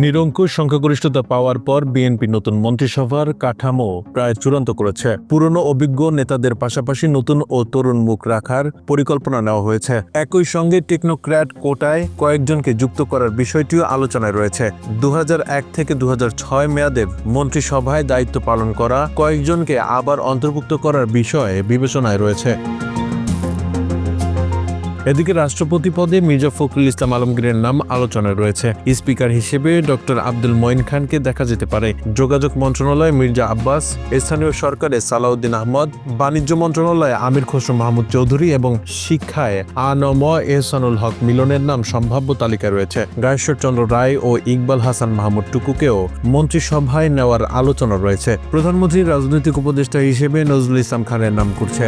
নিরঙ্কুশ সংখ্যাগরিষ্ঠতা পাওয়ার পর বিএনপি নতুন মন্ত্রিসভার কাঠামো প্রায় চূড়ান্ত করেছে। পুরনো অভিজ্ঞ নেতাদের পাশাপাশি নতুন ও তরুণ মুখ রাখার পরিকল্পনা নেওয়া হয়েছে। একই সঙ্গে টেকনোক্র্যাট কোটায় কয়েকজনকে যুক্ত করার বিষয়টিও আলোচনায় রয়েছে। 2001 থেকে 2006 মেয়াদের মন্ত্রিসভায় দায়িত্ব পালন করা কয়েকজনকে আবার অন্তর্ভুক্ত করার বিষয়ে বিবেচনায় রয়েছে। এদিকে রাষ্ট্রপতি পদে মির্জা ফখরুল ইসলাম আলমগীরের নাম আলোচনায় রয়েছে। স্পিকার হিসেবে ডক্টর আব্দুল মঈন খানকে দেখা যেতে পারে। যোগাযোগ মন্ত্রণালয়ে মির্জা আব্বাস, স্থানীয় সরকারে সালাউদ্দিন আহমদ, বাণিজ্য মন্ত্রণালয়ে আমির খসরু মাহমুদ চৌধুরী এবং শিক্ষায় আ.ন.ম এহসানুল হক মিলনের নাম সম্ভাব্য তালিকায় রয়েছে। গায়েশ্বরচন্দ্র রায় ও ইকবাল হাসান মাহমুদ টুকুকেও মন্ত্রিসভায় নেওয়ার আলোচনা রয়েছে। প্রধানমন্ত্রীর রাজনৈতিক উপদেষ্টা হিসেবে নজরুল ইসলাম খানের নাম ঘুরছে।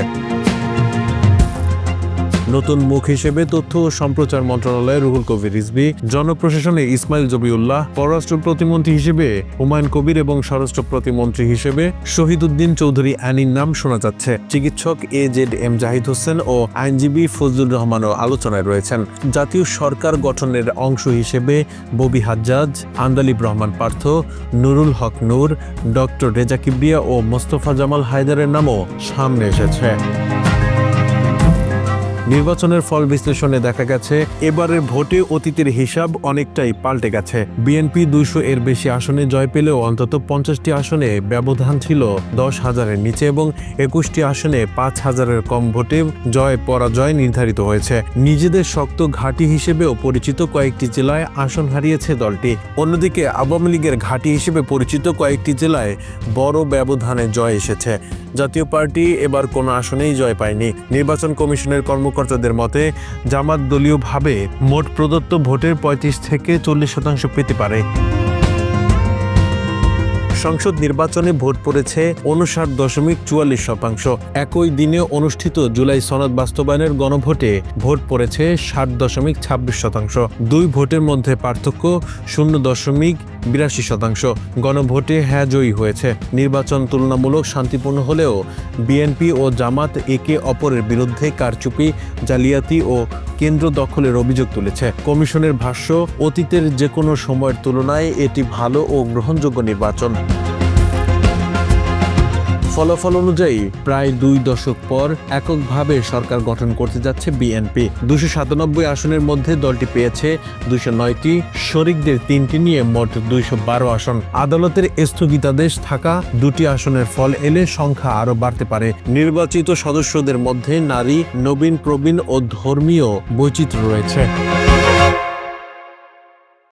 নতুন মুখ হিসেবে তথ্য ও সম্প্রচার মন্ত্রণালয়ে রুহুল কবির রিজভী, জনপ্রশাসনে ইসমাইল জবিউল্লাহ, পররাষ্ট্র প্রতিমন্ত্রী হিসেবে হুমায়ুন কবির এবং স্বরাষ্ট্র প্রতিমন্ত্রী হিসেবে শহীদউদ্দিন চৌধুরী অ্যানির নাম শোনা যাচ্ছে। চিকিৎসক এ.জেড.এম জাহিদ হোসেন ও আইনজীবী ফজলুর রহমানও আলোচনায় রয়েছেন। জাতীয় সরকার গঠনের অংশ হিসেবে ববি হাজ্জাজ, আন্দালিব রহমান পার্থ, নুরুল হক নূর, ডক্টর রেজা কিবরিয়া ও মোস্তফা জামাল হায়দারের নামও সামনে এসেছে। নির্বাচনের ফল বিশ্লেষণে দেখা গেছে, এবারের ভোটে অতীতের হিসাব অনেকটাই পাল্টে গেছে। বিএনপি 200 এর বেশি আসনে জয় পেলেও অন্তত 50টি আসনে ব্যবধান ছিল 10,000-এর নিচে এবং 21টি আসনে 5,000-এর কম ভোটে জয় পরাজয় নির্ধারিত হয়েছে। নিজেদের শক্ত ঘাঁটি হিসেবেও পরিচিত কয়েকটি জেলায় আসন হারিয়েছে দলটি। অন্যদিকে আওয়ামী লীগের ঘাঁটি হিসেবে পরিচিত কয়েকটি জেলায় বড় ব্যবধানে জয় এসেছে। জাতীয় পার্টি এবার কোনো আসনেই জয় পায়নি। নির্বাচন কমিশনের কর্মকর্তাদের মতে, জামাত দলীয়ভাবে মোট প্রদত্ত ভোটের 35 থেকে 40% পেতে পারে। সংসদ নির্বাচনে ভোট পড়েছে 59.44%। একই দিনে অনুষ্ঠিত জুলাই সনদ বাস্তবায়নের গণভোটে ভোট পড়েছে 60.26%। দুই ভোটের মধ্যে পার্থক্য 0.82%। গণভোটে হ্যাঁ জয়ী হয়েছে। নির্বাচন তুলনামূলক শান্তিপূর্ণ হলেও বিএনপি ও জামাত একে অপরের বিরুদ্ধে কারচুপি, জালিয়াতি ও কেন্দ্র দখলের অভিযোগ তুলেছে। কমিশনের ভাষ্য, অতীতের যে কোনো সময়ের তুলনায় এটি ভালো ও গ্রহণযোগ্য নির্বাচন। ফলাফল অনুযায়ী প্রায় 2 দশক পর এককভাবে সরকার গঠন করতে যাচ্ছে বিএনপি। 297 আসনের মধ্যে দলটি পেয়েছে 209টি, শরিকদের 3টি নিয়ে মোট 212 আসন। আদালতের স্থগিতাদেশ থাকা 2টি আসনের ফল এলে সংখ্যা আরও বাড়তে পারে। নির্বাচিত সদস্যদের মধ্যে নারী, নবীন প্রবীণ ও ধর্মীয় বৈচিত্র্য রয়েছে।